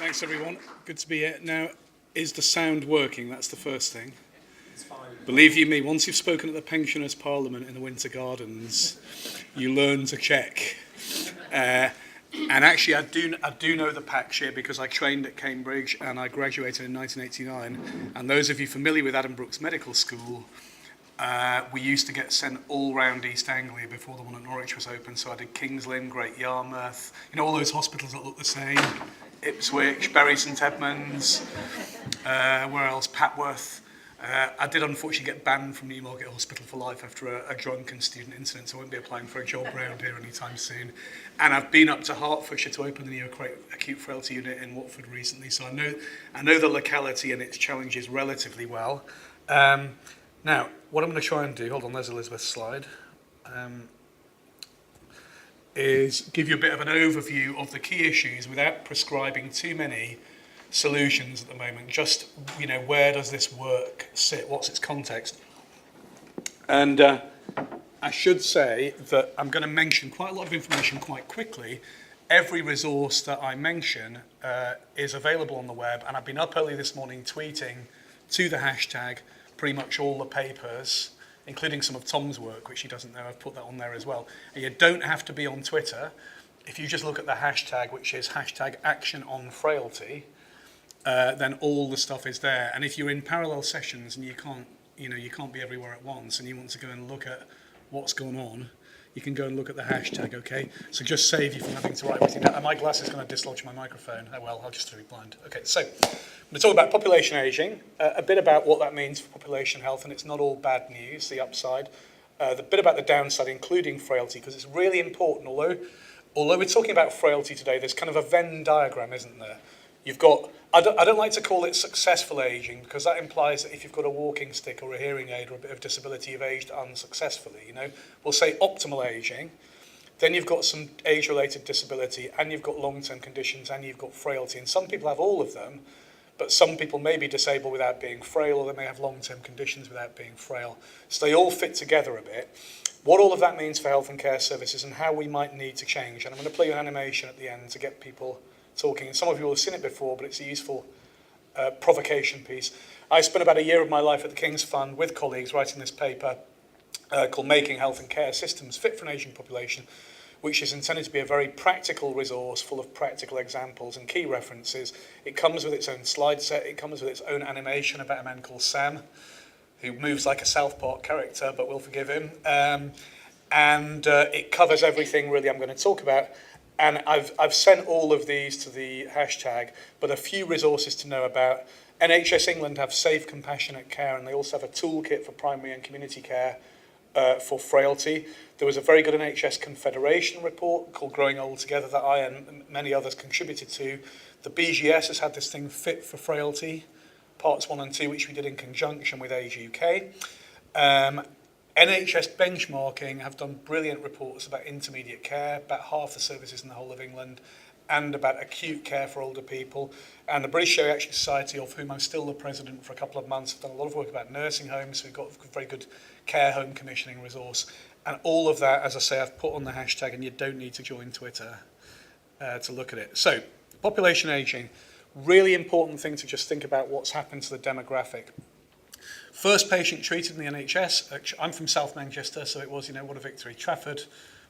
Thanks, everyone. Good to be here. Now, is the sound working? That's the first thing. It's fine. Believe you me, once you've spoken at the Pensioners' Parliament in the Winter Gardens, you learn to check. And actually, I do know the patch here because I trained at Cambridge and I graduated in 1989. And those of you familiar with Adam Brooks Medical School, we used to get sent all round East Anglia before the one at Norwich was open. So I did Kings Lynn, Great Yarmouth, all those hospitals that look the same. Ipswich, Bury St Edmunds, where else? Patworth. I did unfortunately get banned from Newmarket Hospital for life after a drunken student incident, so I won't be applying for a job around here anytime soon. And I've been up to Hertfordshire to open the new acute frailty unit in Watford recently, so I know the locality and its challenges relatively well. Now, what I'm going to try and do, hold on, there's Elizabeth's slide, is give you a bit of an overview of the key issues without prescribing too many solutions at the moment. Just, where does this work sit? What's its context? And I should say that I'm going to mention quite a lot of information quite quickly. Every resource that I mention is available on the web, and I've been up early this morning tweeting to the hashtag pretty much all the papers, including some of Tom's work, which he doesn't know. I've put that on there as well. And you don't have to be on Twitter. If you just look at the hashtag, which is hashtag #ActionOnFrailty, then all the stuff is there. And if you're in parallel sessions and you can't be everywhere at once and you want to go and look at what's going on, you can go and look at the hashtag, okay? So just save you from having to write everything down. And my glass is going to dislodge my microphone. Oh well, I'll just be blind. Okay, so I'm going to talk about population ageing, a bit about what that means for population health, and it's not all bad news, the upside, the bit about the downside, including frailty, because it's really important. Although we're talking about frailty today, there's kind of a Venn diagram, isn't there? You've got, I don't like to call it successful aging, because that implies that if you've got a walking stick or a hearing aid or a bit of disability, you've aged unsuccessfully, We'll say optimal aging. Then you've got some age-related disability, and you've got long-term conditions, and you've got frailty. And some people have all of them, but some people may be disabled without being frail, or they may have long-term conditions without being frail. So they all fit together a bit. What all of that means for health and care services and how we might need to change. And I'm going to play you an animation at the end to get people talking. And some of you will have seen it before, but it's a useful provocation piece. I spent about a year of my life at the King's Fund with colleagues writing this paper called Making Health and Care Systems Fit for an Aging Population, which is intended to be a very practical resource full of practical examples and key references. It comes with its own slide set. It comes with its own animation about a man called Sam, who moves like a South Park character, but we'll forgive him. And it covers everything really I'm going to talk about. And I've sent all of these to the hashtag, but a few resources to know about. NHS England have Safe Compassionate Care, and they also have a toolkit for primary and community care for frailty. There was a very good NHS Confederation report called Growing Old Together that I and many others contributed to. The BGS has had this thing Fit for Frailty, parts 1 and 2, which we did in conjunction with Age UK. NHS Benchmarking have done brilliant reports about intermediate care, about half the services in the whole of England, and about acute care for older people. And the British Geriatric Society, of whom I'm still the president for a couple of months, have done a lot of work about nursing homes, so we've got a very good care home commissioning resource. And all of that, as I say, I've put on the hashtag, and you don't need to join Twitter to look at it. So, population ageing, really important thing to just think about what's happened to the demographic. First patient treated in the NHS, I'm from South Manchester, so it was, what a victory. Trafford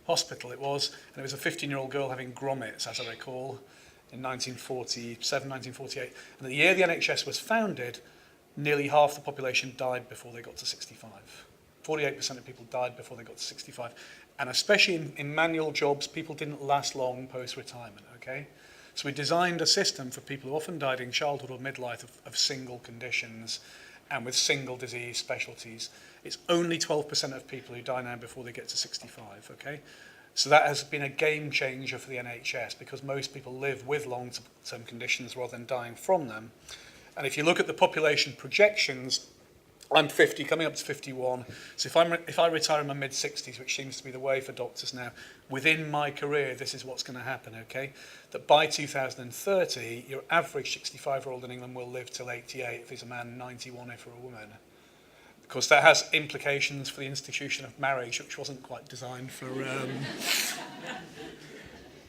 Hospital it was, and it was a 15-year-old girl having grommets, as I recall, in 1947, 1948. And the year the NHS was founded, nearly half the population died before they got to 65. 48% of people died before they got to 65. And especially in manual jobs, people didn't last long post-retirement, okay? So we designed a system for people who often died in childhood or midlife of single conditions and with single disease specialties. It's only 12% of people who die now before they get to 65, okay? So that has been a game changer for the NHS because most people live with long-term conditions rather than dying from them. And if you look at the population projections, I'm 50, coming up to 51. So if I retire in my mid-60s, which seems to be the way for doctors now, within my career, this is what's going to happen, okay? That by 2030, your average 65-year-old in England will live till 88 if he's a man, 91 if you're a woman. Of course, that has implications for the institution of marriage, which wasn't quite designed for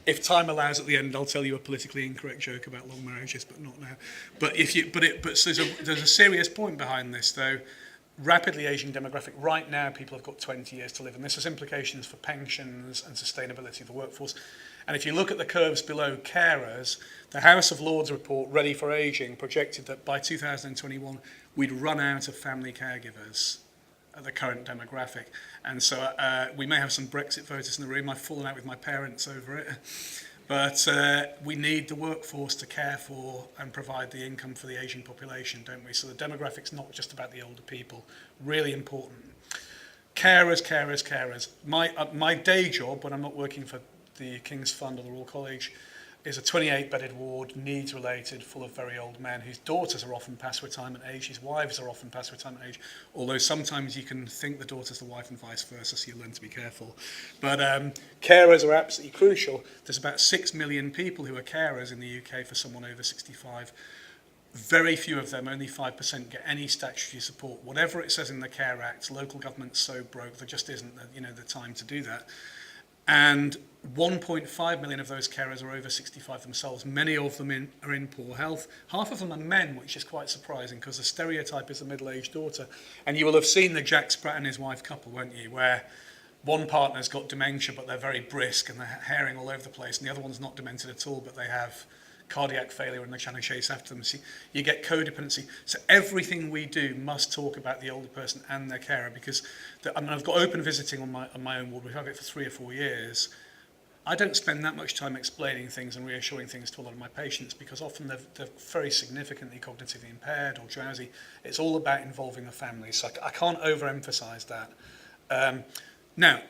If time allows at the end, I'll tell you a politically incorrect joke about long marriages, but not now. But so there's a serious point behind this, though. Rapidly aging demographic. Right now, people have got 20 years to live, and this has implications for pensions and sustainability of the workforce. And if you look at the curves below carers, the House of Lords report, Ready for Aging, projected that by 2021, we'd run out of family caregivers at the current demographic. And so we may have some Brexit voters in the room. I've fallen out with my parents over it. But we need the workforce to care for and provide the income for the ageing population, don't we? So the demographic's not just about the older people. Really important. Carers. My day job, when I'm not working for the King's Fund or the Royal College, is a 28-bedded ward, needs-related, full of very old men whose daughters are often past retirement age, whose wives are often past retirement age, although sometimes you can think the daughter's the wife and vice versa, so you learn to be careful. But carers are absolutely crucial. There's about 6 million people who are carers in the UK for someone over 65. Very few of them, only 5%, get any statutory support. Whatever it says in the Care Act, local government's so broke, there just isn't the time to do that. And 1.5 million of those carers are over 65 themselves. Many of them are in poor health. Half of them are men, which is quite surprising because the stereotype is a middle-aged daughter. And you will have seen the Jack Sprat and his wife couple, won't you, where one partner's got dementia, but they're very brisk and they're herring all over the place, and the other one's not demented at all, but they have cardiac failure and they're trying to chase after them. So you get codependency. So everything we do must talk about the older person and their carer, because I've got open visiting on my own ward. We've had it for 3 or 4 years. I don't spend that much time explaining things and reassuring things to a lot of my patients because often they're very significantly cognitively impaired or drowsy. It's all about involving the family. So I can't overemphasize that. Now,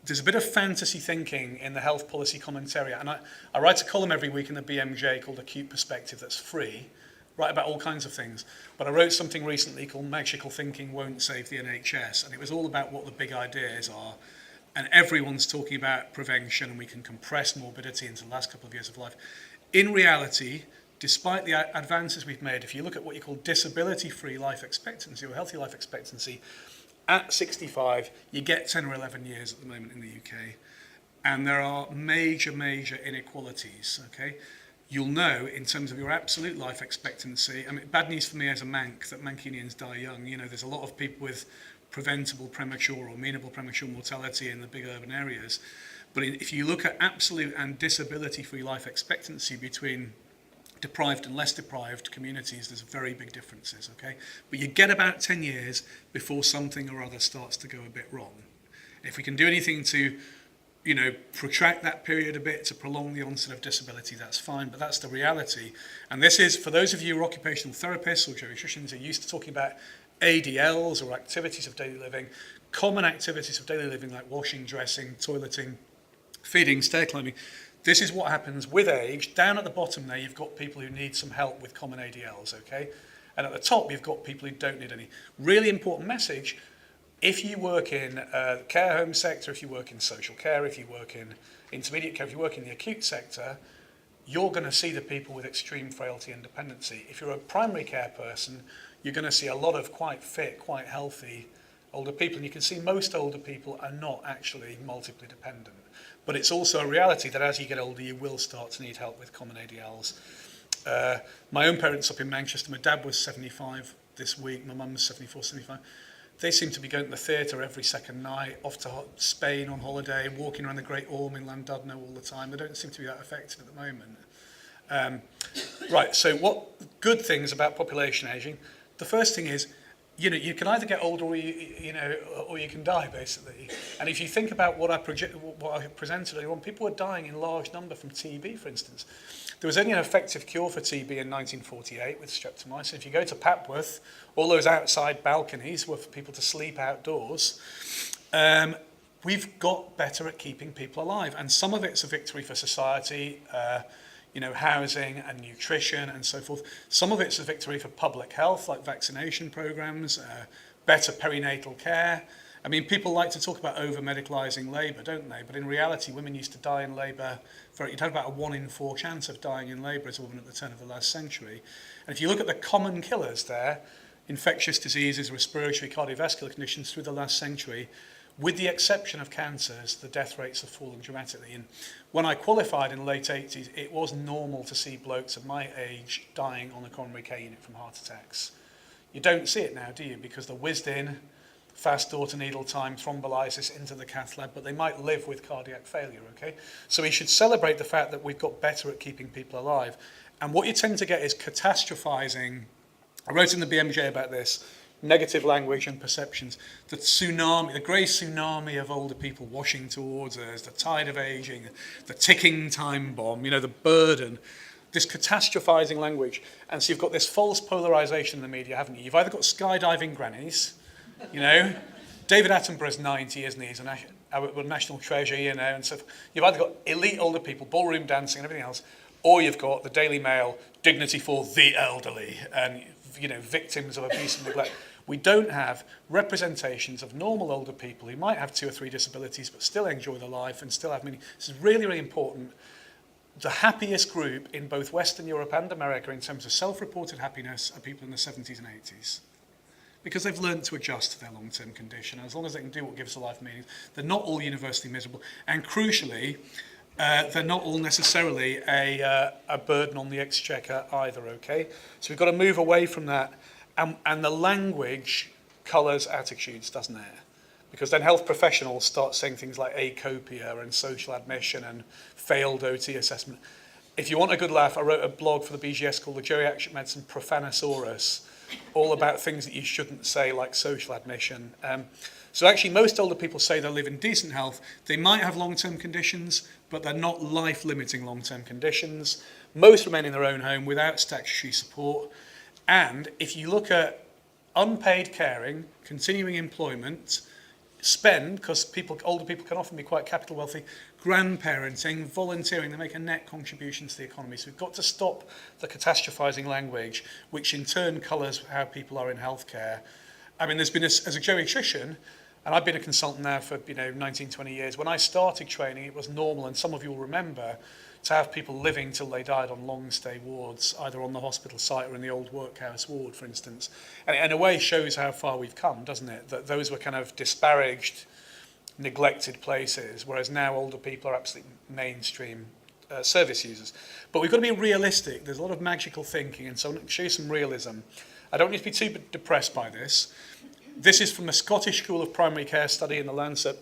there's a bit of fantasy thinking in the health policy commentariat, and I write a column every week in the BMJ called Acute Perspective that's free, write about all kinds of things. But I wrote something recently called Magical Thinking Won't Save the NHS, and it was all about what the big ideas are. And everyone's talking about prevention, and we can compress morbidity into the last couple of years of life. In reality, despite the advances we've made, if you look at what you call disability-free life expectancy or healthy life expectancy, at 65, you get 10 or 11 years at the moment in the UK. And there are major inequalities, okay? You'll know in terms of your absolute life expectancy, I mean, bad news for me as a Manc that Mancunians die young. You know, there's a lot of people with preventable premature or amenable premature mortality in the big urban areas. But if you look at absolute and disability-free life expectancy between deprived and less deprived communities, there's very big differences, okay? But you get about 10 years before something or other starts to go a bit wrong. If we can do anything to, protract that period a bit, to prolong the onset of disability, that's fine, but that's the reality. And this is, for those of you who are occupational therapists or geriatricians who are used to talking about ADLs or activities of daily living, common activities of daily living like washing, dressing, toileting, feeding, stair climbing. This is what happens with age. Down at the bottom there, you've got people who need some help with common ADLs, okay? And at the top, you've got people who don't need any. Really important message, if you work in the care home sector, if you work in social care, if you work in intermediate care, if you work in the acute sector, you're going to see the people with extreme frailty and dependency. If you're a primary care person, you're going to see a lot of quite fit, quite healthy older people. And you can see most older people are not actually multiply dependent. But it's also a reality that as you get older, you will start to need help with common ADLs. My own parents up in Manchester, my dad was 75 this week, my mum's 74, 75. They seem to be going to the theatre every second night, off to Spain on holiday, walking around the Great Orme in Llandudno all the time. They don't seem to be that affected at the moment. Right, so what good things about population ageing? The first thing is, you can either get older or you can die, basically. And if you think about what I presented earlier on, people were dying in large number from TB, for instance. There was only an effective cure for TB in 1948 with streptomycin. If you go to Papworth, all those outside balconies were for people to sleep outdoors. We've got better at keeping people alive, and some of it's a victory for society. Housing and nutrition and so forth. Some of it's a victory for public health, like vaccination programs, better perinatal care. I mean, people like to talk about over-medicalising labour, don't they? But in reality, women used to die in labour. You'd have about a 1 in 4 chance of dying in labour as a woman at the turn of the last century. And if you look at the common killers there, infectious diseases, respiratory, cardiovascular conditions through the last century, With the exception of cancers, the death rates have fallen dramatically. And when I qualified in the late 80s, it was normal to see blokes of my age dying on the coronary care unit from heart attacks. You don't see it now, do you? Because they're whizzed in, fast door to needle time, thrombolysis into the cath lab, but they might live with cardiac failure, okay? So we should celebrate the fact that we've got better at keeping people alive. And what you tend to get is catastrophizing. I wrote in the BMJ about this, negative language and perceptions, the tsunami, the grey tsunami of older people washing towards us, the tide of aging, the ticking time bomb, you know, the burden, this catastrophizing language. And so you've got this false polarization in the media, haven't you? You've either got skydiving grannies, you know, David Attenborough's 90, isn't he? He's a national treasure, you know, and so you've either got elite older people, ballroom dancing and everything else, or you've got the Daily Mail, dignity for the elderly, and, you know, victims of abuse and neglect. We don't have representations of normal older people who might have 2 or 3 disabilities but still enjoy their life and still have meaning. This is really, really important. The happiest group in both Western Europe and America in terms of self-reported happiness are people in the 70s and 80s. Because they've learned to adjust to their long-term condition. And as long as they can do what gives a life meaning, they're not all universally miserable. And crucially, they're not all necessarily a burden on the exchequer either, okay? So we've got to move away from that. And the language colours attitudes, doesn't it? Because then health professionals start saying things like acopia and social admission and failed OT assessment. If you want a good laugh, I wrote a blog for the BGS called The Geriatric Medicine Profanosaurus, all about things that you shouldn't say, like social admission. So actually, most older people say they live in decent health. They might have long-term conditions, but they're not life-limiting long-term conditions. Most remain in their own home without statutory support. And if you look at unpaid caring, continuing employment, spend, because older people can often be quite capital wealthy, grandparenting, volunteering, they make a net contribution to the economy. So we've got to stop the catastrophizing language, which in turn colours how people are in healthcare. I mean, there's been, as a geriatrician, and I've been a consultant now for 19, 20 years, when I started training, it was normal, and some of you will remember, to have people living till they died on long stay wards, either on the hospital site or in the old workhouse ward, for instance. And it in a way shows how far we've come, doesn't it? That those were kind of disparaged, neglected places, whereas now older people are absolutely mainstream service users. But we've got to be realistic. There's a lot of magical thinking, and so I'm going to show you some realism. I don't need to be too depressed by this. This is from the Scottish School of Primary Care study in the Lancet.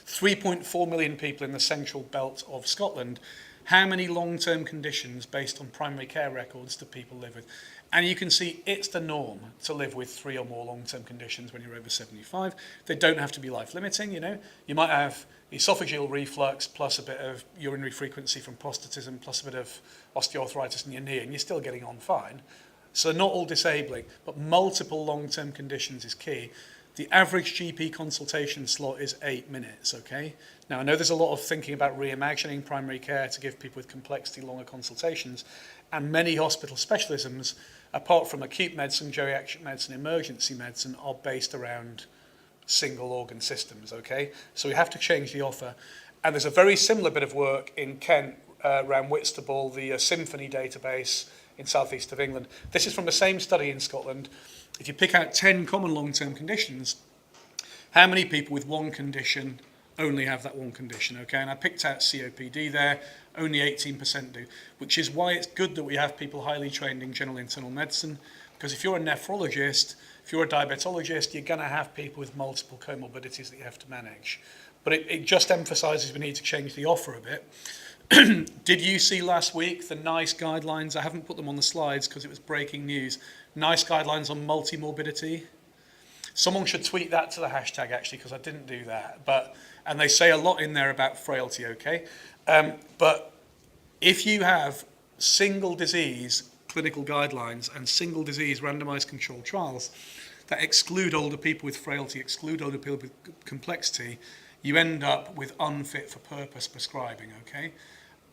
3.4 million people in the central belt of Scotland. How many long-term conditions based on primary care records do people live with? And you can see it's the norm to live with 3 or more long-term conditions when you're over 75. They don't have to be life-limiting, you know. You might have esophageal reflux plus a bit of urinary frequency from prostatism plus a bit of osteoarthritis in your knee, and you're still getting on fine. So not all disabling, but multiple long-term conditions is key. The average GP consultation slot is 8 minutes, okay? Now, I know there's a lot of thinking about reimagining primary care to give people with complexity longer consultations, and many hospital specialisms, apart from acute medicine, geriatric medicine, emergency medicine, are based around single organ systems, okay? So we have to change the offer. And there's a very similar bit of work in Kent around Whitstable, the Symphony database in southeast of England. This is from the same study in Scotland. If you pick out 10 common long-term conditions, how many people with one condition only have that one condition, okay? And I picked out COPD there, only 18% do, which is why it's good that we have people highly trained in general internal medicine, because if you're a nephrologist, if you're a diabetologist, you're going to have people with multiple comorbidities that you have to manage. But it just emphasises we need to change the offer a bit. Did you see last week the NICE guidelines? I haven't put them on the slides because it was breaking news. NICE guidelines on multimorbidity. Someone should tweet that to the hashtag, actually, because I didn't do that. And they say a lot in there about frailty, okay? But if you have single disease clinical guidelines and single disease randomized controlled trials that exclude older people with frailty, exclude older people with complexity, you end up with unfit for purpose prescribing, okay?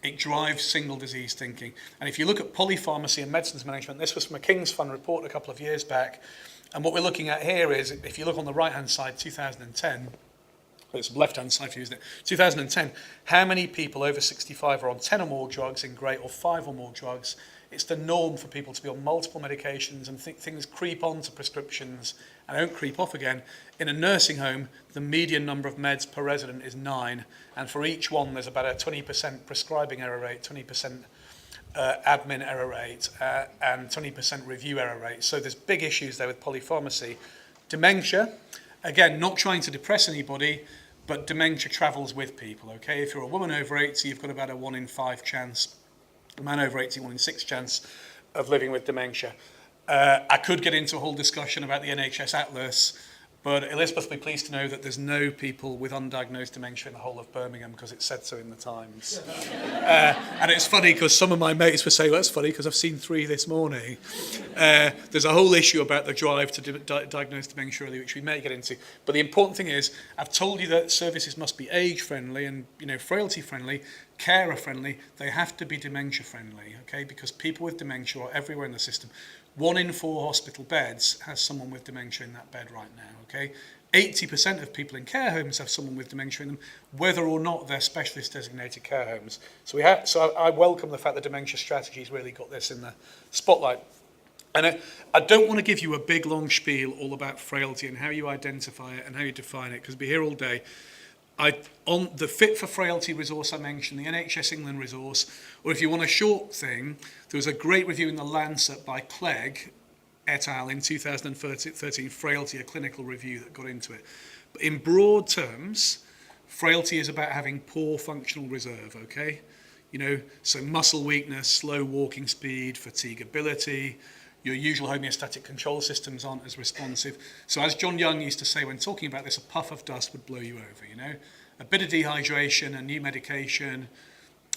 It drives single disease thinking. And if you look at polypharmacy and medicines management, this was from a King's Fund report a couple of years back. And what we're looking at here is, if you look on the right-hand side, 2010, it's left-hand side if you use it, 2010, how many people over 65 are on 10 or more drugs in grey or 5 or more drugs It's the norm for people to be on multiple medications, and things creep onto prescriptions and don't creep off again. In a nursing home, the median number of meds per resident is 9, and for each one there's about a 20% prescribing error rate, 20% admin error rate, and 20% review error rate. So there's big issues there with polypharmacy. Dementia, again, not trying to depress anybody, but dementia travels with people, okay? If you're a woman over 80, you've got about a 1 in 5 chance, a man over 80, 1 in 6 chance of living with dementia. I could get into a whole discussion about the NHS Atlas, but Elizabeth will be pleased to know that there's no people with undiagnosed dementia in the whole of Birmingham, because it said so in the Times. And it's funny because some of my mates would say, well, that's funny because I've seen 3 this morning. There's a whole issue about the drive to diagnose dementia early, which we may get into. But the important thing is, I've told you that services must be age-friendly and frailty-friendly, carer-friendly. They have to be dementia-friendly, okay? Because people with dementia are everywhere in the system. 1 in 4 hospital beds has someone with dementia in that bed right now, okay? 80% of people in care homes have someone with dementia in them, whether or not they're specialist designated care homes. So I welcome the fact that dementia strategies really got this in the spotlight. And I don't want to give you a big long spiel all about frailty and how you identify it and how you define it, because we'll be here all day. On the Fit for Frailty resource I mentioned, the NHS England resource, or if you want a short thing, there was a great review in the Lancet by Clegg et al. In 2013, Frailty, a clinical review that got into it. But in broad terms, frailty is about having poor functional reserve, okay? So muscle weakness, slow walking speed, fatigability, your usual homeostatic control systems aren't as responsive. So as John Young used to say when talking about this, a puff of dust would blow you over, A bit of dehydration, a new medication,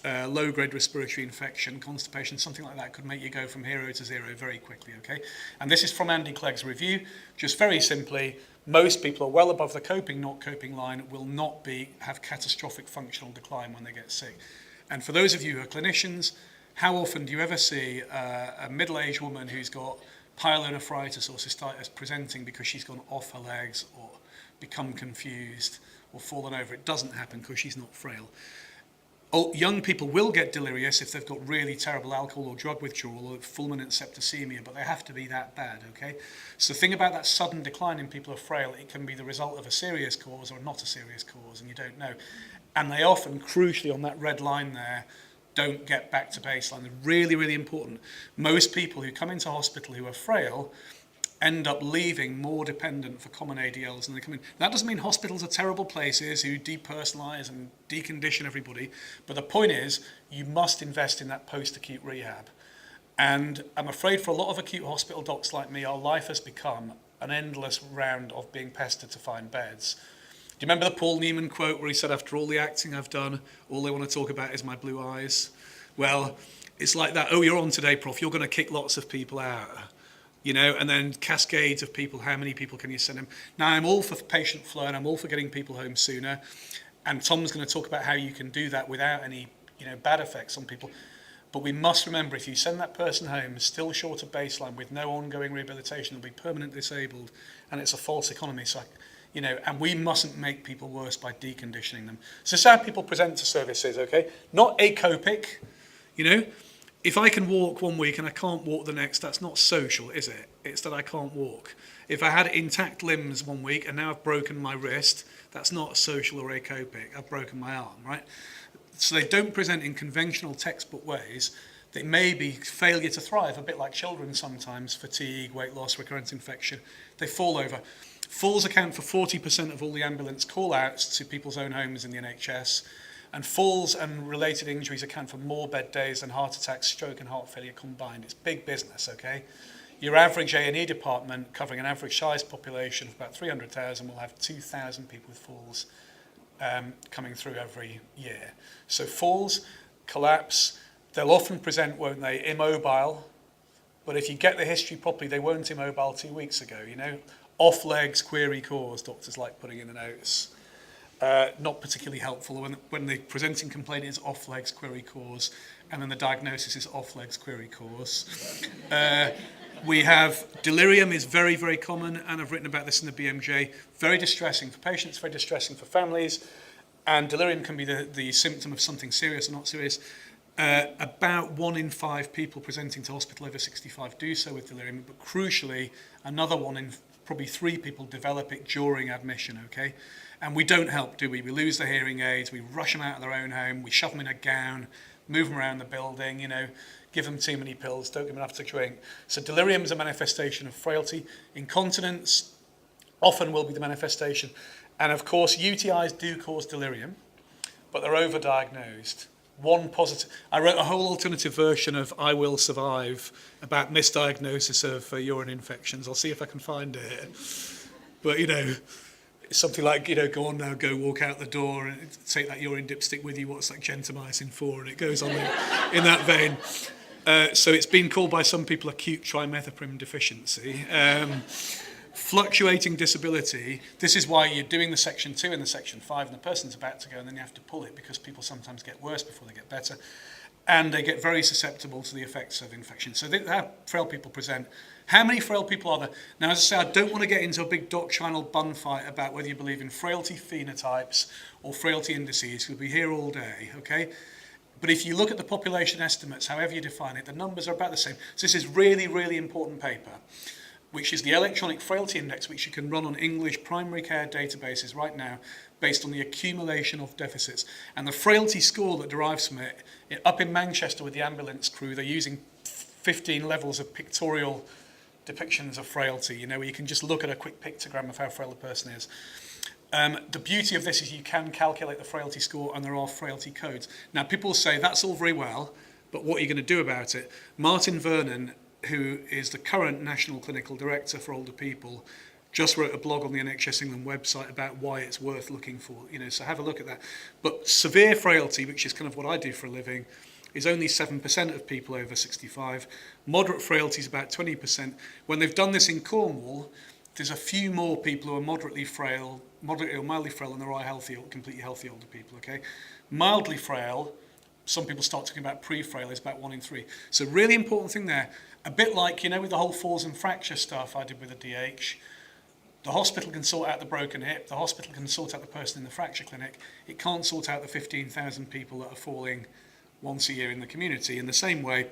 low-grade respiratory infection, constipation, something like that could make you go from hero to zero very quickly, okay? And this is from Andy Clegg's review. Just very simply, most people are well above the coping, not coping line, will not have catastrophic functional decline when they get sick. And for those of you who are clinicians, how often do you ever see a middle-aged woman who's got pyelonephritis or cystitis presenting because she's gone off her legs or become confused or fallen over? It doesn't happen because she's not frail. Young people will get delirious if they've got really terrible alcohol or drug withdrawal or fulminant septicemia, but they have to be that bad, okay? So the thing about that sudden decline in people who are frail, it can be the result of a serious cause or not a serious cause, and you don't know. And they often, crucially on that red line there, don't get back to baseline. They're really, really important. Most people who come into hospital who are frail end up leaving more dependent for common ADLs than they come in. That doesn't mean hospitals are terrible places who depersonalise and decondition everybody, but the point is you must invest in that post-acute rehab. And I'm afraid for a lot of acute hospital docs like me, our life has become an endless round of being pestered to find beds. Do you remember the Paul Newman quote where he said, after all the acting I've done, all they want to talk about is my blue eyes? Well, it's like that. Oh, you're on today, Prof. You're going to kick lots of people out. And then cascades of people, how many people can you send them? Now, I'm all for patient flow and I'm all for getting people home sooner. And Tom's going to talk about how you can do that without any, bad effects on people. But we must remember, if you send that person home still short of baseline with no ongoing rehabilitation, they'll be permanently disabled, and it's a false economy. So, and we mustn't make people worse by deconditioning them. So this is how people present to services, okay? Not acopic, If I can walk 1 week and I can't walk the next, that's not social, is it? It's that I can't walk. If I had intact limbs 1 week and now I've broken my wrist, that's not social or acopic. I've broken my arm, right? So they don't present in conventional textbook ways. They may be failure to thrive, a bit like children sometimes, fatigue, weight loss, recurrent infection. They fall over. Falls account for 40% of all the ambulance call-outs to people's own homes in the NHS. And falls and related injuries account for more bed days than heart attacks, stroke and heart failure combined. It's big business, okay? Your average A&E department, covering an average size population of about 300,000, will have 2,000 people with falls coming through every year. So falls, collapse, they'll often present, won't they, immobile. But if you get the history properly, they weren't immobile 2 weeks ago, Off legs, query cause, doctors like putting in the notes. Not particularly helpful when the presenting complaint is off legs query cause, and then the diagnosis is off legs query cause. We have delirium is very, very common, and I've written about this in the BMJ. Very distressing for patients, very distressing for families, and delirium can be the symptom of something serious or not serious. About 1 in 5 people presenting to hospital over 65 do so with delirium, but crucially, another 1 in probably 3 people develop it during admission, okay? And we don't help, do we? We lose their hearing aids, we rush them out of their own home, we shove them in a gown, move them around the building, give them too many pills, don't give them enough to drink. So delirium is a manifestation of frailty. Incontinence often will be the manifestation. And of course, UTIs do cause delirium, but they're overdiagnosed. I wrote a whole alternative version of I Will Survive about misdiagnosis of urine infections. I'll see if I can find it. But, it's something like, go on now, go walk out the door and take that urine dipstick with you. What's like gentamicin for? And it goes on in that vein. So it's been called by some people acute trimethoprim deficiency. Fluctuating disability, this is why you're doing the section 2 and the section 5 and the person's about to go and then you have to pull it because people sometimes get worse before they get better and they get very susceptible to the effects of infection. So how frail people present. How many frail people are there? Now, as I say, I don't want to get into a big doctrinal bun fight about whether you believe in frailty phenotypes or frailty indices. We'll be here all day, okay? But if you look at the population estimates, however you define it, the numbers are about the same. So this is really, really important paper, which is the Electronic Frailty Index, which you can run on English primary care databases right now, based on the accumulation of deficits. And the frailty score that derives from it, up in Manchester with the ambulance crew, they're using 15 levels of pictorial depictions of frailty, where you can just look at a quick pictogram of how frail a person is. The beauty of this is you can calculate the frailty score and there are frailty codes. Now, people say that's all very well, but what are you going to do about it? Martin Vernon, who is the current National Clinical Director for Older People, just wrote a blog on the NHS England website about why it's worth looking for, so have a look at that. But severe frailty, which is kind of what I do for a living, is only 7% of people over 65. Moderate frailty is about 20%. When they've done this in Cornwall, there's a few more people who are moderately or mildly frail than there are healthy or completely healthy older people, okay? Mildly frail, some people start talking about pre-frail, is about 1 in 3. So really important thing there, a bit like, with the whole falls and fracture stuff I did with the DH, the hospital can sort out the broken hip, the hospital can sort out the person in the fracture clinic, it can't sort out the 15,000 people that are falling once a year in the community. In the same way,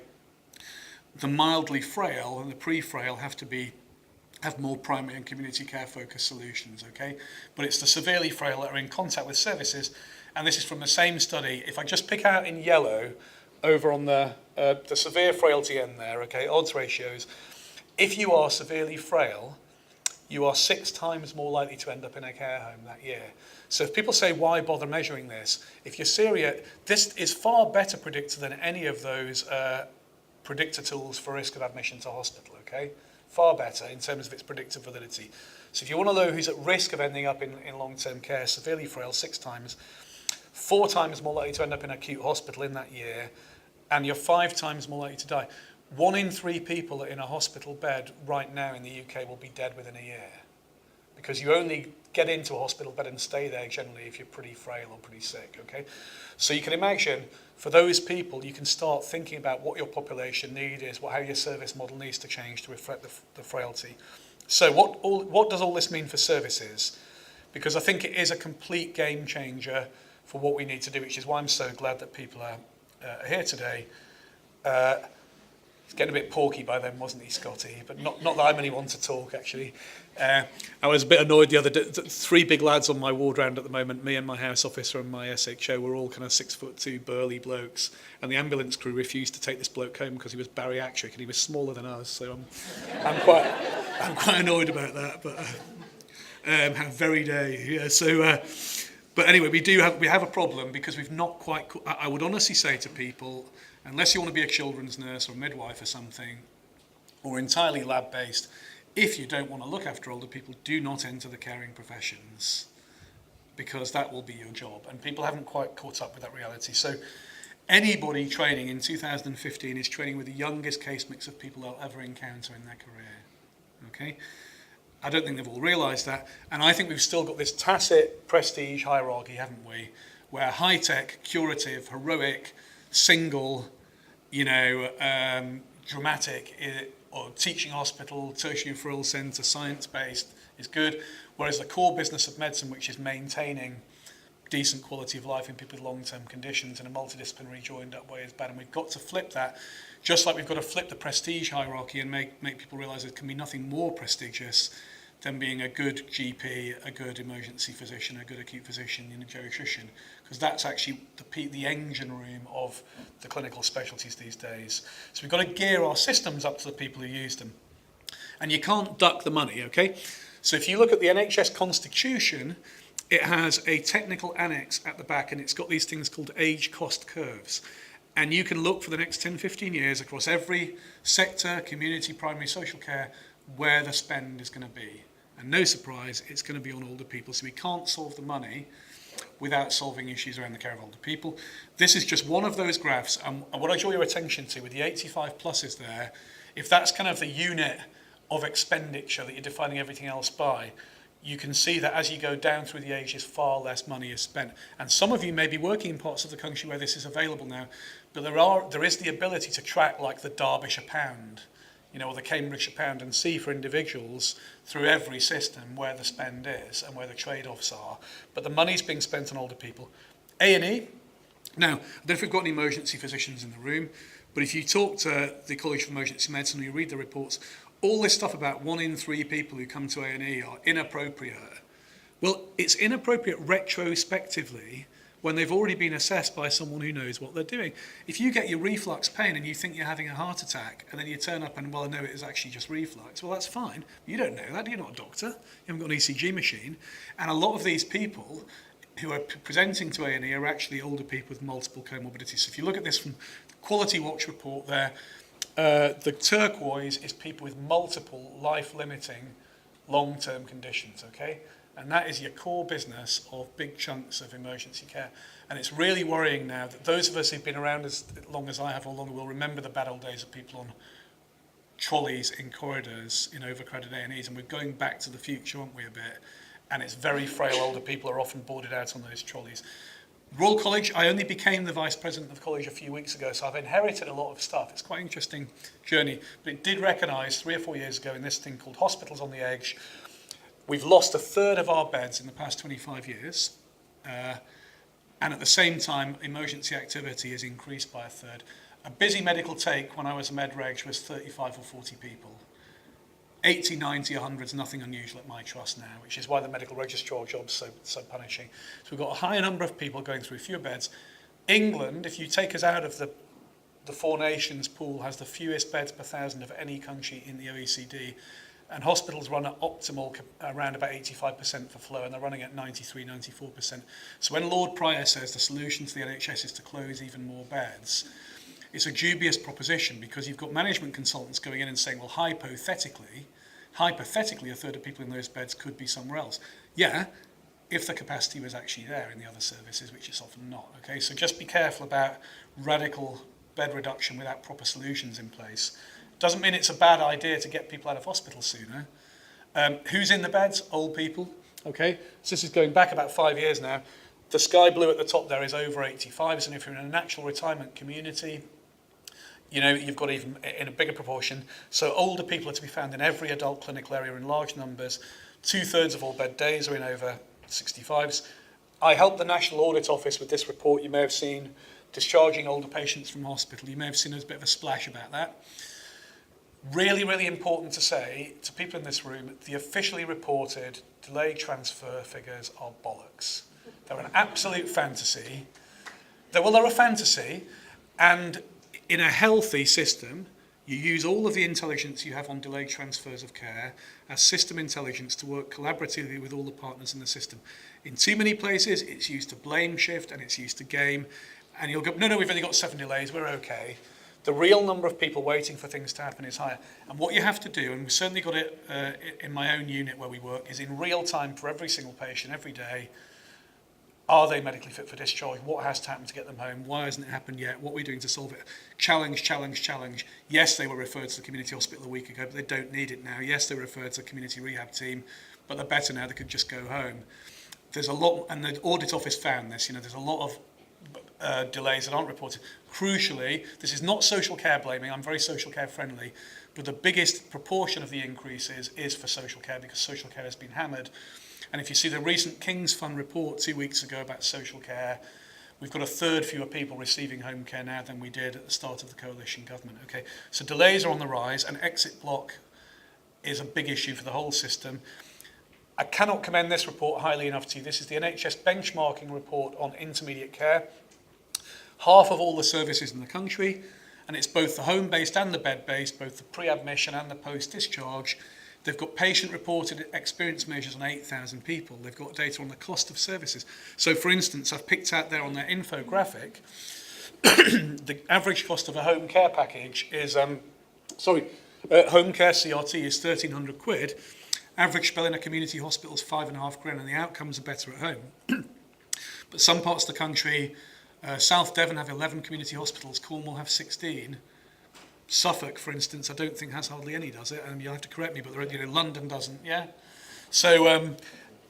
the mildly frail and the pre-frail have more primary and community care focused solutions, okay? But it's the severely frail that are in contact with services, and this is from the same study. If I just pick out in yellow over on the severe frailty end there, okay, odds ratios, if you are severely frail, you are 6 times more likely to end up in a care home that year. So if people say, why bother measuring this? If you're serious, this is far better predictor than any of those predictor tools for risk of admission to hospital, okay? Far better in terms of its predictive validity. So if you want to know who's at risk of ending up in long-term care, severely frail, 6 times, 4 times more likely to end up in acute hospital in that year, and you're 5 times more likely to die. 1 in 3 people in a hospital bed right now in the UK will be dead within a year, because you only get into a hospital bed and stay there generally if you're pretty frail or pretty sick, okay? So you can imagine, for those people, you can start thinking about what your population need is, how your service model needs to change to reflect the frailty. So what does all this mean for services? Because I think it is a complete game changer for what we need to do, which is why I'm so glad that people are here today. He's getting a bit porky by then, wasn't he, Scotty? But not that I'm anyone to talk, actually. I was a bit annoyed the other day. 3 big lads on my ward round at the moment, me and my house officer and my SHO, were all kind of 6'2" burly blokes. And the ambulance crew refused to take this bloke home because he was bariatric and he was smaller than us. So I'm quite annoyed about that. But how very dare you? Yeah, so, but anyway, we have a problem because we've not quite. I would honestly say to people, unless you want to be a children's nurse or a midwife or something, or entirely lab-based, if you don't want to look after older people, do not enter the caring professions, because that will be your job. And people haven't quite caught up with that reality. So anybody training in 2015 is training with the youngest case mix of people they'll ever encounter in their career. Okay? I don't think they've all realised that. And I think we've still got this tacit prestige hierarchy, haven't we? Where high-tech, curative, heroic, single, dramatic, or teaching hospital, tertiary referral centre, science-based is good, whereas the core business of medicine, which is maintaining decent quality of life in people with long-term conditions in a multidisciplinary joined-up way is bad, and we've got to flip that, just like we've got to flip the prestige hierarchy and make people realise there can be nothing more prestigious than being a good GP, a good emergency physician, a good acute physician, and a geriatrician, because that's actually the engine room of the clinical specialties these days. So we've got to gear our systems up to the people who use them. And you can't duck the money, okay? So if you look at the NHS Constitution, it has a technical annex at the back, and it's got these things called age cost curves. And you can look for the next 10, 15 years across every sector, community, primary, social care, where the spend is going to be. And no surprise, it's going to be on older people. So we can't solve the money without solving issues around the care of older people. This is just one of those graphs. And what I draw your attention to with the 85 pluses there, if that's kind of the unit of expenditure that you're defining everything else by, you can see that as you go down through the ages, far less money is spent. And some of you may be working in parts of the country where this is available now, but there is the ability to track like the Derbyshire pound, or the Cambridgeshire pound, and see for individuals through every system where the spend is and where the trade-offs are. But the money's being spent on older people. A&E, now, I don't know if we've got any emergency physicians in the room, but if you talk to the College of Emergency Medicine or you read the reports, all this stuff about 1 in 3 people who come to A&E are inappropriate. Well, it's inappropriate retrospectively when they've already been assessed by someone who knows what they're doing. If you get your reflux pain and you think you're having a heart attack, and then you turn up and, well, no, it is actually just reflux, well, that's fine. You don't know that. You're not a doctor. You haven't got an ECG machine. And a lot of these people who are presenting to A&E are actually older people with multiple comorbidities. So if you look at this from the Quality Watch report there, the turquoise is people with multiple life-limiting long-term conditions, okay? And that is your core business of big chunks of emergency care. And it's really worrying now that those of us who've been around as long as I have or longer will remember the bad old days of people on trolleys in corridors in overcrowded A&Es, and we're going back to the future, aren't we, a bit? And it's very frail older people are often boarded out on those trolleys. Royal College, I only became the Vice President of the College a few weeks ago, so I've inherited a lot of stuff. It's quite an interesting journey, but it did recognise 3 or 4 years ago in this thing called Hospitals on the Edge, we've lost a third of our beds in the past 25 years, and at the same time, emergency activity has increased by a third. A busy medical take when I was a med reg was 35 or 40 people. 80, 90, 100 is nothing unusual at my trust now, which is why the medical registrar job's so punishing. So we've got a higher number of people going through fewer beds. England, if you take us out of the 4 nations pool, has the fewest beds per thousand of any country in the OECD. And hospitals run at optimal around about 85% for flow, and they're running at 93, 94%. So when Lord Pryor says the solution to the NHS is to close even more beds, it's a dubious proposition, because you've got management consultants going in and saying, well, hypothetically, a third of people in those beds could be somewhere else. Yeah, if the capacity was actually there in the other services, which it's often not. Okay, so just be careful about radical bed reduction without proper solutions in place. Doesn't mean it's a bad idea to get people out of hospital sooner. Who's in the beds? Old people. Okay, so this is going back about 5 years now. The sky blue at the top there is over 85s, and if you're in a natural retirement community, you've got even in a bigger proportion. So older people are to be found in every adult clinical area in large numbers. 2/3 of all bed days are in over 65s. I helped the National Audit Office with this report. You may have seen discharging older patients from hospital. You may have seen there's a bit of a splash about that. Really, really important to say to people in this room, the officially reported delayed transfer figures are bollocks. They're an absolute fantasy. They're a fantasy, and in a healthy system, you use all of the intelligence you have on delayed transfers of care as system intelligence to work collaboratively with all the partners in the system. In too many places, it's used to blame shift and it's used to game, and you'll go, no, we've only got 7 delays, we're okay. The real number of people waiting for things to happen is higher. And what you have to do, and we've certainly got it in my own unit where we work, is in real time for every single patient, every day, are they medically fit for discharge? What has to happen to get them home? Why hasn't it happened yet? What are we doing to solve it? Challenge, challenge, challenge. Yes, they were referred to the community hospital a week ago, but they don't need it now. Yes, they were referred to the community rehab team, but they're better now. They could just go home. There's a lot, and the audit office found this, there's a lot of delays that aren't reported. Crucially, this is not social care blaming. I'm very social care friendly, but the biggest proportion of the increases is for social care, because social care has been hammered. And if you see the recent King's Fund report 2 weeks ago about social care, we've got a third fewer people receiving home care now than we did at the start of the coalition government. Okay, so delays are on the rise, and exit block is a big issue for the whole system. I cannot commend this report highly enough to you. This is the NHS benchmarking report on intermediate care. Half of all the services in the country, and it's both the home-based and the bed-based, both the pre-admission and the post-discharge. They've got patient-reported experience measures on 8,000 people. They've got data on the cost of services. So, for instance, I've picked out there on their infographic, the average cost of a home care package is, home care CRT is 1,300 quid. Average spell in a community hospital is 5.5 grand, and the outcomes are better at home. But some parts of the country, South Devon have 11 community hospitals, Cornwall have 16. Suffolk, for instance, I don't think has hardly any, does it? And you'll have to correct me, but London doesn't, yeah? So,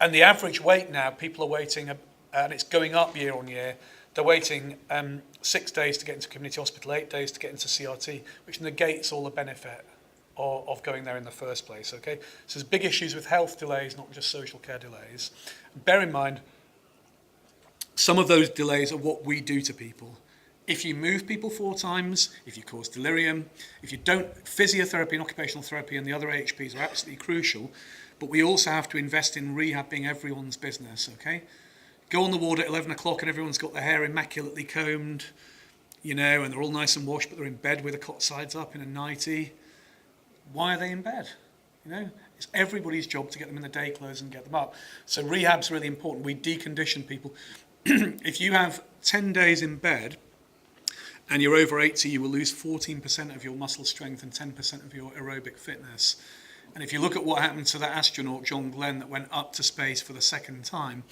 and the average wait now, people are waiting, and it's going up year on year, they're waiting 6 days to get into community hospital, 8 days to get into CRT, which negates all the benefit of going there in the first place, okay? So there's big issues with health delays, not just social care delays. Bear in mind, some of those delays are what we do to people. If you move people 4 times, if you cause delirium, if you don't, physiotherapy and occupational therapy and the other AHPs are absolutely crucial, but we also have to invest in rehab being everyone's business, okay? Go on the ward at 11 o'clock and everyone's got their hair immaculately combed, and they're all nice and washed, but they're in bed with the cot sides up in a nightie. Why are they in bed? It's everybody's job to get them in the day clothes and get them up. So rehab's really important. We decondition people. If you have 10 days in bed and you're over 80, you will lose 14% of your muscle strength and 10% of your aerobic fitness. And if you look at what happened to that astronaut, John Glenn, that went up to space for the second time,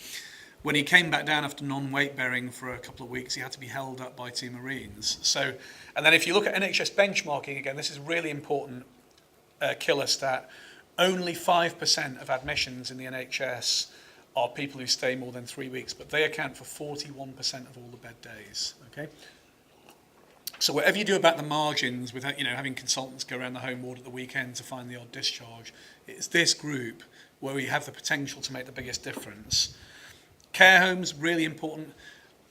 when he came back down after non-weight bearing for a couple of weeks, he had to be held up by 2 Marines. So, and then if you look at NHS benchmarking, again, this is really important killer stat. Only 5% of admissions in the NHS are people who stay more than 3 weeks, but they account for 41% of all the bed days, okay? So whatever you do about the margins, without having consultants go around the home ward at the weekend to find the odd discharge, it's this group where we have the potential to make the biggest difference. Care homes, really important.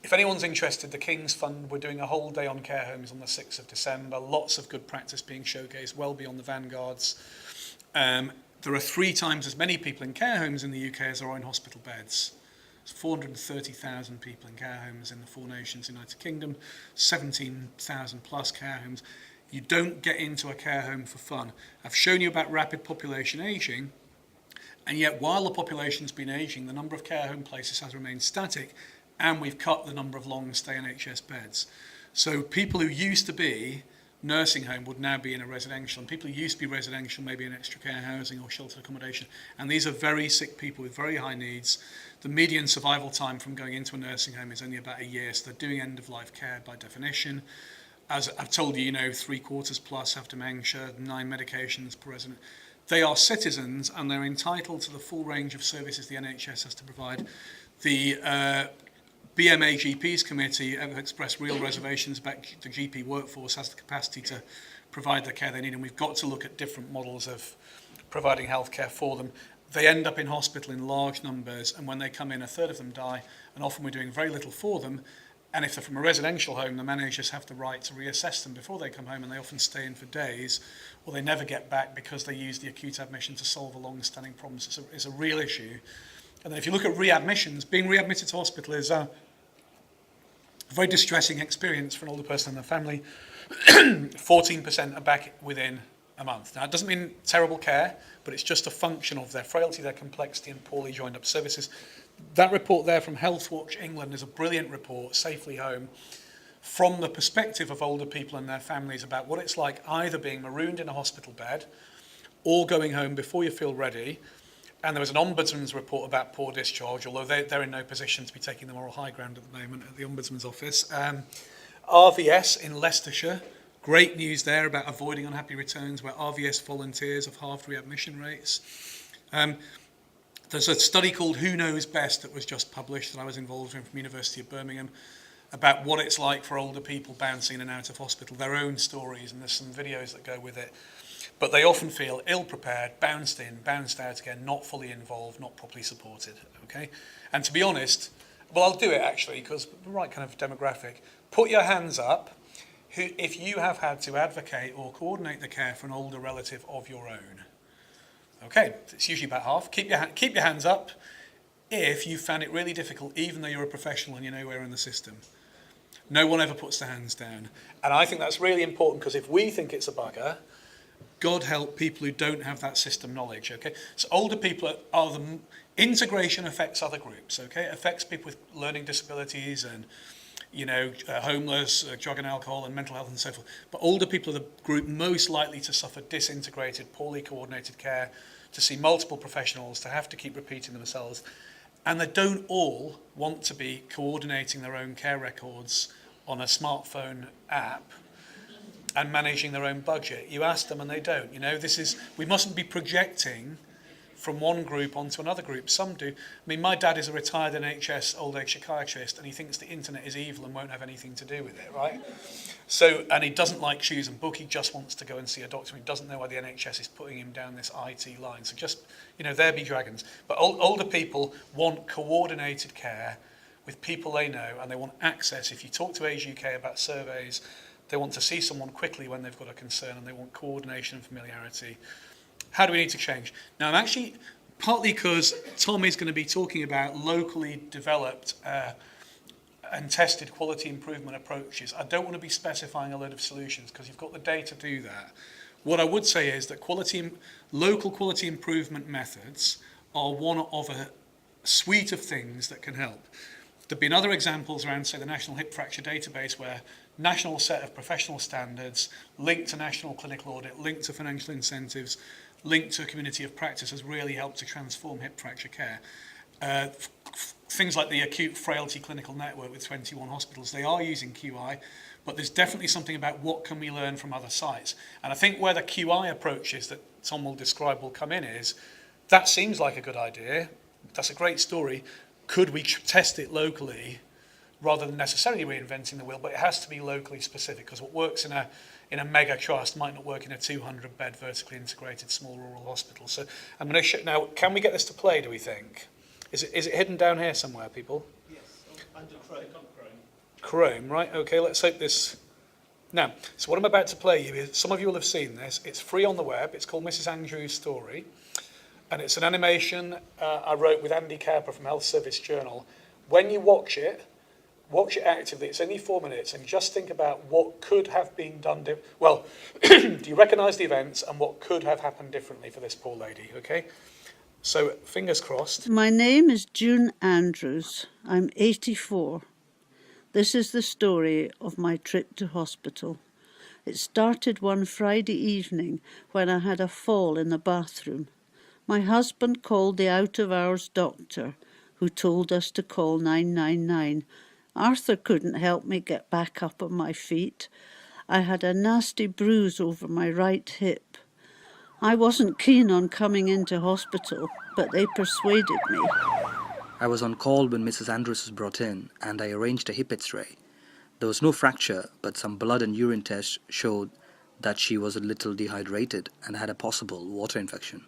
If anyone's interested, the King's Fund, we're doing a whole day on care homes on the 6th of December. Lots of good practice being showcased, well beyond the vanguards. There are 3 times as many people in care homes in the UK as there are in hospital beds. There's 430,000 people in care homes in the 4 nations, United Kingdom, 17,000 plus care homes. You don't get into a care home for fun. I've shown you about rapid population ageing, and yet while the population's been ageing, the number of care home places has remained static, and we've cut the number of long-stay NHS beds. So people who used to be nursing home would now be in a residential, and people who used to be residential may be in extra care housing or sheltered accommodation, and these are very sick people with very high needs. The median survival time from going into a nursing home is only about a year, so they're doing end-of-life care by definition. As I've told you, 3/4 plus have dementia, 9 medications per resident. They are citizens, and they're entitled to the full range of services the NHS has to provide. The BMA GPs committee have expressed real reservations about the GP workforce has the capacity to provide the care they need, and we've got to look at different models of providing healthcare for them. They end up in hospital in large numbers, and when they come in, a third of them die, and often we're doing very little for them. And if they're from a residential home, the managers have the right to reassess them before they come home, and they often stay in for days, or they never get back because they use the acute admission to solve a long-standing problem. So it's a real issue. And then if you look at readmissions, being readmitted to hospital is a very distressing experience for an older person and their family. 14% are back within a month. Now, it doesn't mean terrible care, but it's just a function of their frailty, their complexity, and poorly joined up services. That report there from Healthwatch England is a brilliant report, Safely Home, from the perspective of older people and their families about what it's like either being marooned in a hospital bed or going home before you feel ready. And there was an ombudsman's report about poor discharge, although they're in no position to be taking the moral high ground at the moment at the ombudsman's office. RVS in Leicestershire, great news there about avoiding unhappy returns, where RVS volunteers have halved readmission rates. There's a study called Who Knows Best that was just published that I was involved in from University of Birmingham about what it's like for older people bouncing in and out of hospital, their own stories, and there's some videos that go with it. but they often feel ill-prepared, bounced in, bounced out again, not fully involved, not properly supported, okay? And to be honest, well, I'll do it actually, because the right kind of demographic. Put your hands up if you have had to advocate or coordinate the care for an older relative of your own. Okay, it's usually about half. Keep your hands up if you found it really difficult, even though you're a professional and you're nowhere in the system. No one ever puts their hands down. And I think that's really important, because if we think it's a bugger, God help people who don't have that system knowledge, okay? So older people are the integration affects other groups, okay? It affects people with learning disabilities and, homeless, drug and alcohol and mental health and so forth. But older people are the group most likely to suffer disintegrated, poorly coordinated care, to see multiple professionals, to have to keep repeating themselves. And they don't all want to be coordinating their own care records on a smartphone app and managing their own budget. You ask them and they don't. We mustn't be projecting from one group onto another group. Some do. I mean, my dad is a retired NHS old age psychiatrist, and he thinks the internet is evil and won't have anything to do with it, right? So, and he doesn't like shoes and book, he just wants to go and see a doctor. He doesn't know why the NHS is putting him down this IT line. So just, there be dragons. But older people want coordinated care with people they know, and they want access. If you talk to Age UK about surveys, they want to see someone quickly when they've got a concern, and they want coordination and familiarity. How do we need to change? Now, I'm actually, partly because Tom is going to be talking about locally developed and tested quality improvement approaches, I don't want to be specifying a load of solutions, because you've got the data to do that. What I would say is that local quality improvement methods are one of a suite of things that can help. There have been other examples around, say, the National Hip Fracture Database, where national set of professional standards linked to national clinical audit, linked to financial incentives, linked to a community of practice has really helped to transform hip fracture care. Things like the acute frailty clinical network with 21 hospitals, they are using QI, but there's definitely something about what can we learn from other sites. And I think where the QI approaches that Tom will describe will come in is, that seems like a good idea, that's a great story, could we test it locally rather than necessarily reinventing the wheel, but it has to be locally specific, because what works in a mega trust might not work in a 200-bed vertically integrated small rural hospital. So I'm going to now, can we get this to play, do we think? Is it hidden down here somewhere, people? Yes, under Chrome. Chrome, right, okay, let's hope this. Now, so what I'm about to play you is, some of you will have seen this, it's free on the web, it's called Mrs. Andrews' Story, and it's an animation I wrote with Andy Cowper from Health Service Journal. When you watch it actively, it's only 4 minutes, and just think about what could have been done. Do you recognise the events and what could have happened differently for this poor lady, okay? So, fingers crossed. My name is June Andrews. I'm 84. This is the story of my trip to hospital. It started one Friday evening when I had a fall in the bathroom. My husband called the out-of-hours doctor, who told us to call 999. Arthur couldn't help me get back up on my feet. I had a nasty bruise over my right hip. I wasn't keen on coming into hospital, but they persuaded me. I was on call when Mrs. Andrews was brought in, and I arranged a hip X-ray. There was no fracture, but some blood and urine tests showed that she was a little dehydrated and had a possible water infection.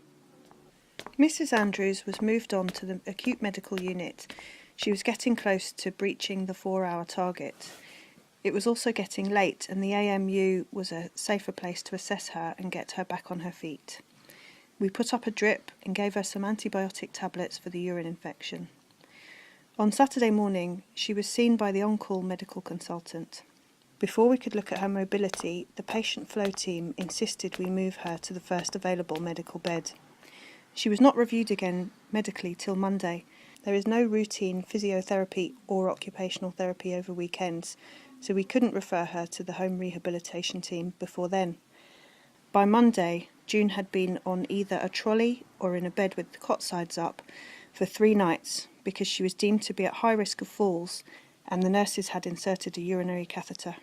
Mrs. Andrews was moved on to the acute medical unit. She was getting close to breaching the 4-hour target. It was also getting late, and the AMU was a safer place to assess her and get her back on her feet. We put up a drip and gave her some antibiotic tablets for the urine infection. On Saturday morning, she was seen by the on-call medical consultant. Before we could look at her mobility, the patient flow team insisted we move her to the first available medical bed. She was not reviewed again medically till Monday. There is no routine physiotherapy or occupational therapy over weekends, so we couldn't refer her to the home rehabilitation team before then. By Monday, June had been on either a trolley or in a bed with the cot sides up for 3 nights because she was deemed to be at high risk of falls, and the nurses had inserted a urinary catheter.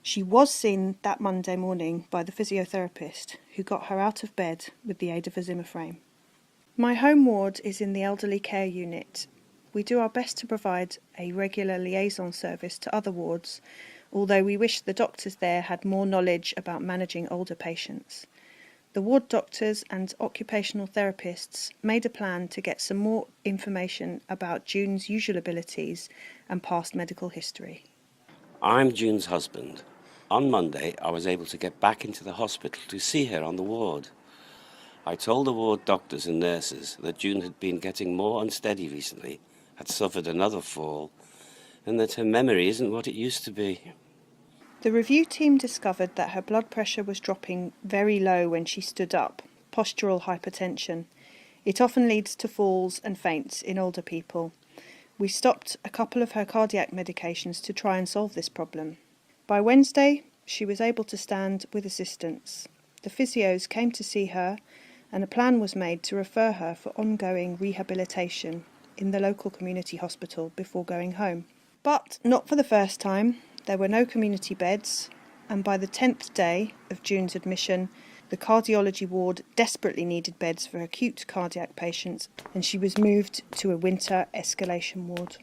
She was seen that Monday morning by the physiotherapist, who got her out of bed with the aid of a Zimmer frame. My home ward is in the elderly care unit. We do our best to provide a regular liaison service to other wards, although we wish the doctors there had more knowledge about managing older patients. The ward doctors and occupational therapists made a plan to get some more information about June's usual abilities and past medical history. I'm June's husband. On Monday, I was able to get back into the hospital to see her on the ward. I told the ward doctors and nurses that June had been getting more unsteady recently, had suffered another fall, and that her memory isn't what it used to be. The review team discovered that her blood pressure was dropping very low when she stood up, postural hypertension. It often leads to falls and faints in older people. We stopped a couple of her cardiac medications to try and solve this problem. By Wednesday, she was able to stand with assistance. The physios came to see her, and a plan was made to refer her for ongoing rehabilitation in the local community hospital before going home. But not for the first time. There were no community beds, and by the 10th day of June's admission, the cardiology ward desperately needed beds for acute cardiac patients, and she was moved to a winter escalation ward.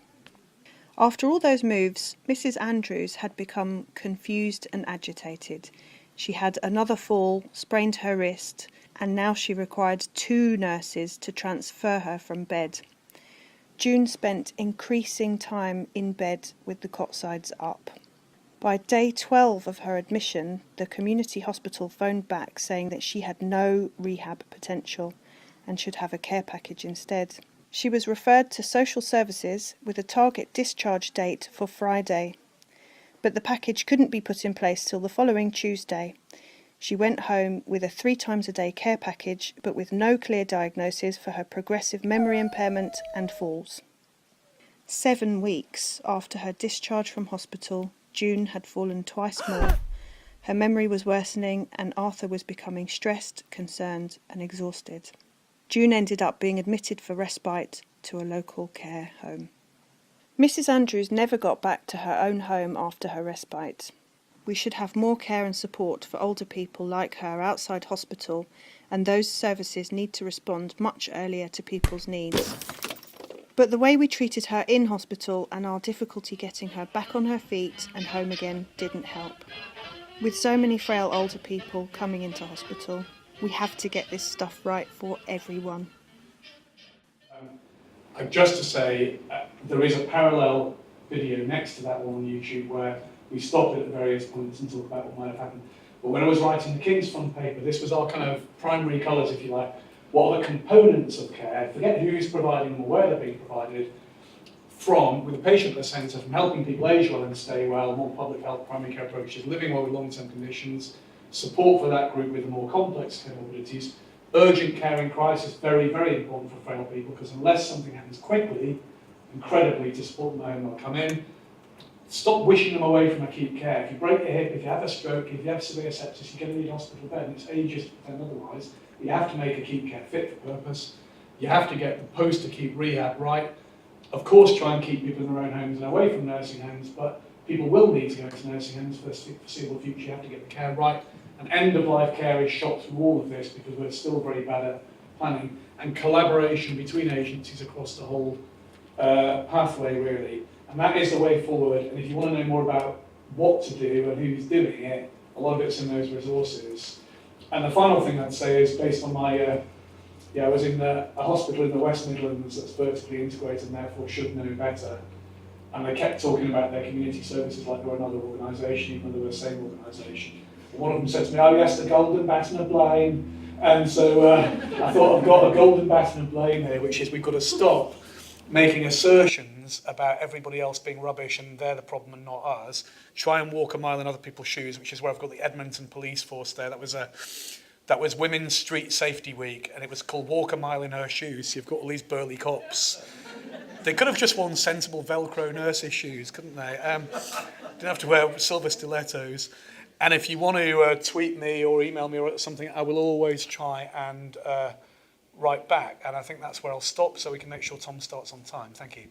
After all those moves, Mrs. Andrews had become confused and agitated. She had another fall, sprained her wrist, and now she required 2 nurses to transfer her from bed. June spent increasing time in bed with the cot sides up. By day 12 of her admission, the community hospital phoned back saying that she had no rehab potential and should have a care package instead. She was referred to social services with a target discharge date for Friday, but the package couldn't be put in place till the following Tuesday. She went home with a 3 times a day care package, but with no clear diagnosis for her progressive memory impairment and falls. 7 weeks after her discharge from hospital, June had fallen twice more. Her memory was worsening, and Arthur was becoming stressed, concerned, and exhausted. June ended up being admitted for respite to a local care home. Mrs. Andrews never got back to her own home after her respite. We should have more care and support for older people like her outside hospital, and those services need to respond much earlier to people's needs. But the way we treated her in hospital and our difficulty getting her back on her feet and home again didn't help. With so many frail older people coming into hospital, we have to get this stuff right for everyone. Just to say, there is a parallel video next to that one on YouTube where we stopped it at various points and talk about what might have happened. But when I was writing the King's Fund paper, this was our kind of primary colours, if you like. What are the components of care? Forget who's providing them or where they're being provided from, with the patient at the centre, from helping people age well and stay well, more public health primary care approaches, living well with long-term conditions, support for that group with the more complex comorbidities, urgent care in crisis, very, very important for frail people, because unless something happens quickly, incredibly to support them home, they'll come in. Stop wishing them away from acute care. If you break your hip, if you have a stroke, if you have severe sepsis, you're going to need a hospital bed, and it's ageist to pretend otherwise. You have to make acute care fit for purpose. You have to get the post-acute rehab right. Of course, try and keep people in their own homes and away from nursing homes, but people will need to go into nursing homes for the foreseeable future. You have to get the care right. And end-of-life care is shot through all of this because we're still very bad at planning. And collaboration between agencies across the whole pathway, really. And that is the way forward. And if you want to know more about what to do and who's doing it, a lot of it's in those resources. And the final thing I'd say is based on my, I was in a hospital in the West Midlands that's vertically integrated and therefore should know better. And they kept talking about their community services like they were another organisation, even though they were the same organisation. One of them said to me, oh yes, the golden baton of blame. And so I thought I've got a golden baton of blame here, which is we've got to stop making assertions about everybody else being rubbish and they're the problem and not us. Try and walk a mile in other people's shoes, which is where I've got the Edmonton Police Force there. That was Women's Street Safety Week, and it was called Walk a Mile in Her Shoes. So you've got all these burly cops. They could have just worn sensible Velcro nurses' shoes, couldn't they? Didn't have to wear silver stilettos. And if you want to tweet me or email me or something, I will always try and write back. And I think that's where I'll stop so we can make sure Tom starts on time. Thank you.